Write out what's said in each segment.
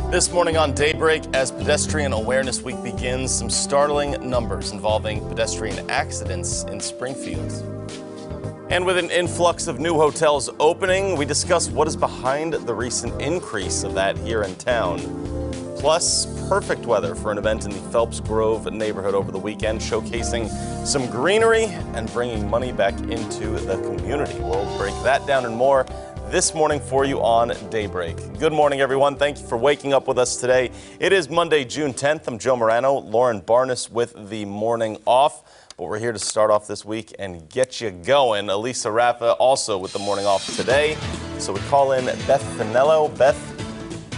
This morning on Daybreak, as Pedestrian Awareness Week begins, some startling numbers involving pedestrian accidents in Springfield. And with an influx of new hotels opening, we discuss what is behind the recent increase of that here in town. Plus, perfect weather for an event in the Phelps Grove neighborhood over the weekend, showcasing some greenery and bringing money back into the community. We'll break that down and more this morning for you on Daybreak. Good morning, everyone. Thank you for waking up with us today. It is Monday, June 10th. I'm Joe Morano, Lauren Barnes with the morning off. But we're here to start off this week and get you going. Elisa Rafa also with the morning off today. So we call in Beth Finello. Beth,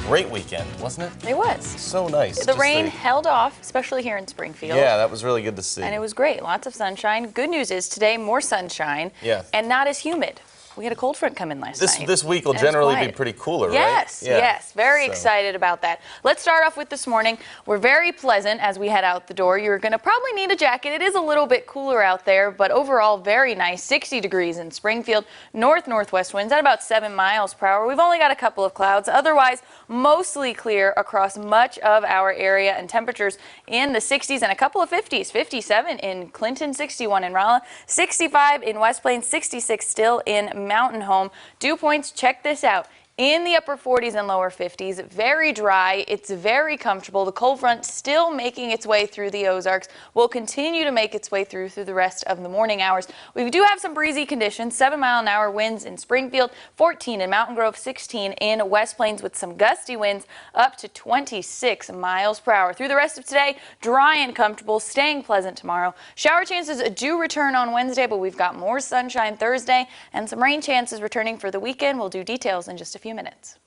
great weekend, wasn't it? It was. So nice. The rain held off, especially here in Springfield. Yeah, that was really good to see. And it was great. Lots of sunshine. Good news is today, more sunshine. Yeah. And not as humid. We had a cold front come in last night. This week will generally be pretty cooler, yes, right? Yes, very excited about that. Let's start off with this morning. We're very pleasant as we head out the door. You're going to probably need a jacket. It is a little bit cooler out there, but overall very nice. 60 degrees in Springfield. Northwest winds at about 7 miles per hour. We've only got a couple of clouds. Otherwise, mostly clear across much of our area, and temperatures in the 60s and a couple of 50s. 57 in Clinton, 61 in Rolla, 65 in West Plains, 66 still in Mountain Home. Dew points, check this out. In the upper 40s and lower 50s, very dry. It's very comfortable. The cold front still making its way through the Ozarks. Will continue to make its way through the rest of the morning hours. We do have some breezy conditions. 7-mile-an-hour winds in Springfield, 14 in Mountain Grove, 16 in West Plains, with some gusty winds up to 26 miles per hour. Through the rest of today, dry and comfortable, staying pleasant tomorrow. Shower chances do return on Wednesday, but we've got more sunshine Thursday and some rain chances returning for the weekend. We'll do details in just a few minutes.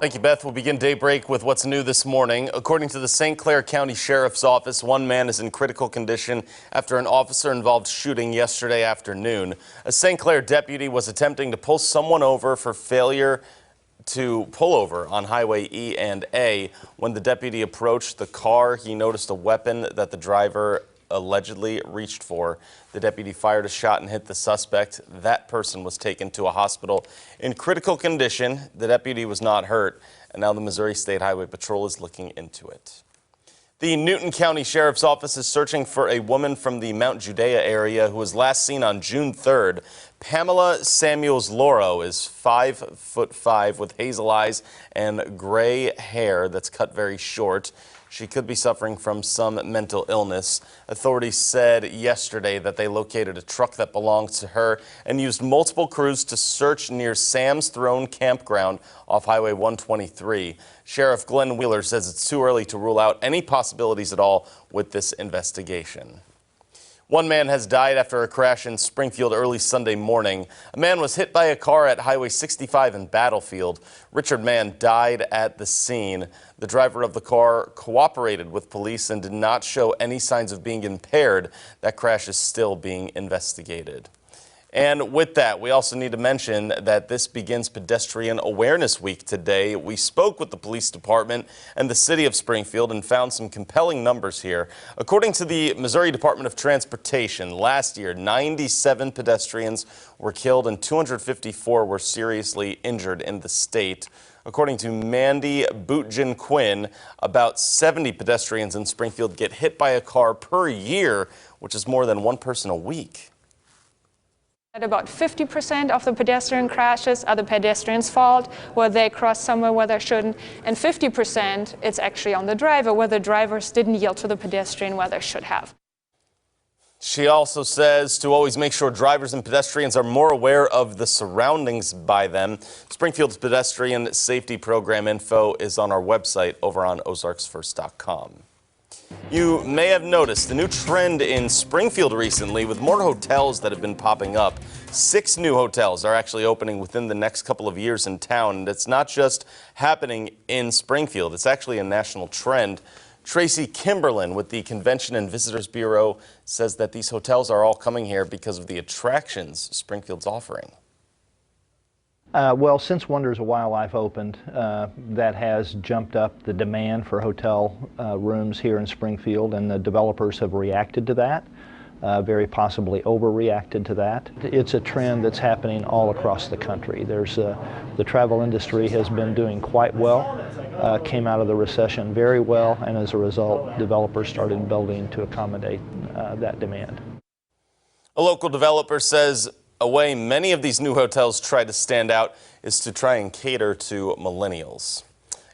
Thank you, Beth. We'll begin Daybreak with what's new this morning. According to the St. Clair County Sheriff's Office, one man is in critical condition after an officer-involved shooting yesterday afternoon. A St. Clair deputy was attempting to pull someone over for failure to pull over on Highway E and A. When the deputy approached the car, he noticed a weapon that the driver allegedly reached for. The deputy fired a shot and hit the suspect. That person was taken to a hospital in critical condition. The deputy was not hurt, and now the Missouri State Highway Patrol is looking into it. The Newton County Sheriff's Office is searching for a woman from the Mount Judea area who was last seen on June 3rd. Pamela Samuels-Loro is 5'5" with hazel eyes and gray hair that's cut very short. She could be suffering from some mental illness. Authorities said yesterday that they located a truck that belonged to her and used multiple crews to search near Sam's Throne Campground off Highway 123. Sheriff Glenn Wheeler says it's too early to rule out any possibilities at all with this investigation. One man has died after a crash in Springfield early Sunday morning. A man was hit by a car at Highway 65 in Battlefield. Richard Mann died at the scene. The driver of the car cooperated with police and did not show any signs of being impaired. That crash is still being investigated. And with that, we also need to mention that this begins Pedestrian Awareness Week today. We spoke with the police department and the city of Springfield and found some compelling numbers here. According to the Missouri Department of Transportation, last year, 97 pedestrians were killed and 254 were seriously injured in the state. According to Mandy Bootjin Quinn, about 70 pedestrians in Springfield get hit by a car per year, which is more than one person a week. At about 50% of the pedestrian crashes are the pedestrian's fault, where they cross somewhere where they shouldn't, and 50% it's actually on the driver, where the drivers didn't yield to the pedestrian where they should have. She also says to always make sure drivers and pedestrians are more aware of the surroundings by them. Springfield's pedestrian safety program info is on our website over on ozarksfirst.com. You may have noticed a new trend in Springfield recently with more hotels that have been popping up. 6 new hotels are actually opening within the next couple of years in town, and it's not just happening in Springfield. It's actually a national trend. Tracy Kimberlin with the Convention and Visitors Bureau says that these hotels are all coming here because of the attractions Springfield's offering. Well, since Wonders of Wildlife opened, that has jumped up the demand for hotel rooms here in Springfield, and the developers have reacted to that. very possibly overreacted to that. It's a trend that's happening all across the country. The travel industry has been doing quite well came out of the recession very well, and as a result, developers started building to accommodate that demand. A local developer says a way many of these new hotels try to stand out is to try and cater to millennials.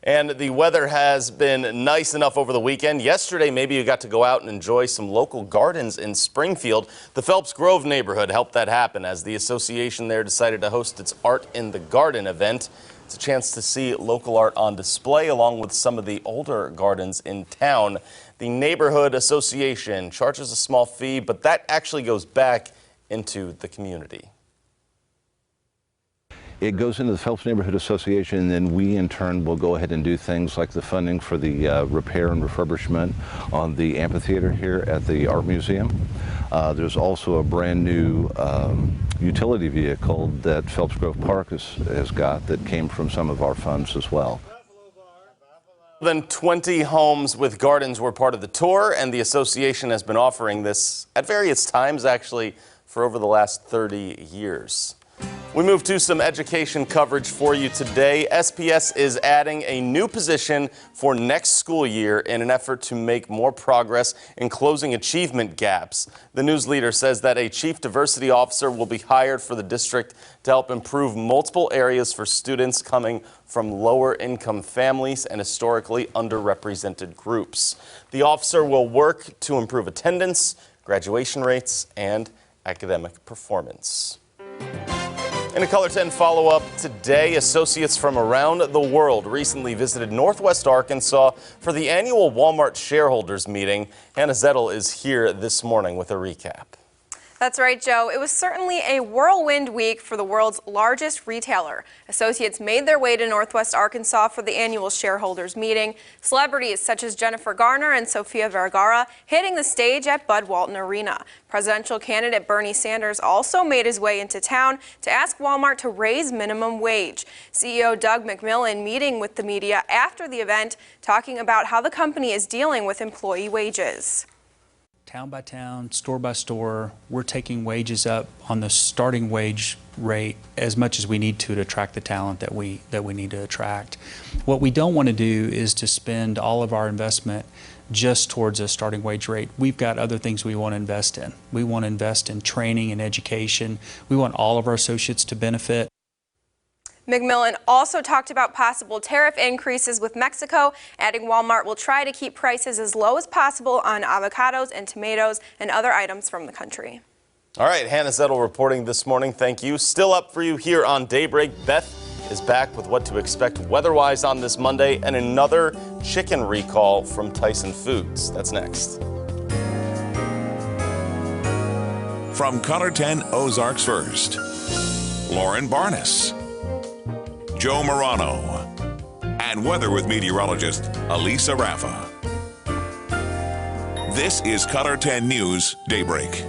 And the weather has been nice enough over the weekend. Yesterday, maybe you got to go out and enjoy some local gardens in Springfield. The Phelps Grove neighborhood helped that happen as the association there decided to host its Art in the Garden event. It's a chance to see local art on display along with some of the older gardens in town. The neighborhood association charges a small fee, but that actually goes back into the community. It goes into the Phelps Neighborhood Association, and then we in turn will go ahead and do things like the funding for the repair and refurbishment on the amphitheater here at the Art Museum. There's also a brand new utility vehicle that Phelps Grove Park has got that came from some of our funds as well. More than 20 homes with gardens were part of the tour, and the association has been offering this at various times, actually, for over the last 30 years. We move to some education coverage for you today. SPS is adding a new position for next school year in an effort to make more progress in closing achievement gaps. The news leader says that a chief diversity officer will be hired for the district to help improve multiple areas for students coming from lower income families and historically underrepresented groups. The officer will work to improve attendance, graduation rates, and academic performance. In a Color 10 follow-up today, associates from around the world recently visited Northwest Arkansas for the annual Walmart shareholders meeting. Hannah Zettel is here this morning with a recap. That's right, Joe. It was certainly a whirlwind week for the world's largest retailer. Associates made their way to Northwest Arkansas for the annual shareholders meeting. Celebrities such as Jennifer Garner and Sofia Vergara hitting the stage at Bud Walton Arena. Presidential candidate Bernie Sanders also made his way into town to ask Walmart to raise minimum wage. CEO Doug McMillon meeting with the media after the event, talking about how the company is dealing with employee wages. Town by town, store by store, we're taking wages up on the starting wage rate as much as we need to attract the talent that we need to attract. What we don't want to do is to spend all of our investment just towards a starting wage rate. We've got other things we want to invest in. We want to invest in training and education. We want all of our associates to benefit. McMillon also talked about possible tariff increases with Mexico, adding Walmart will try to keep prices as low as possible on avocados and tomatoes and other items from the country. All right, Hannah Zettel reporting this morning. Thank you. Still up for you here on Daybreak. Beth is back with what to expect weather-wise on this Monday and another chicken recall from Tyson Foods. That's next. From Color 10 Ozarks First, Lauren Barnes, Joe Morano, and weather with meteorologist Alisa Raffa. This is Color 10 News Daybreak.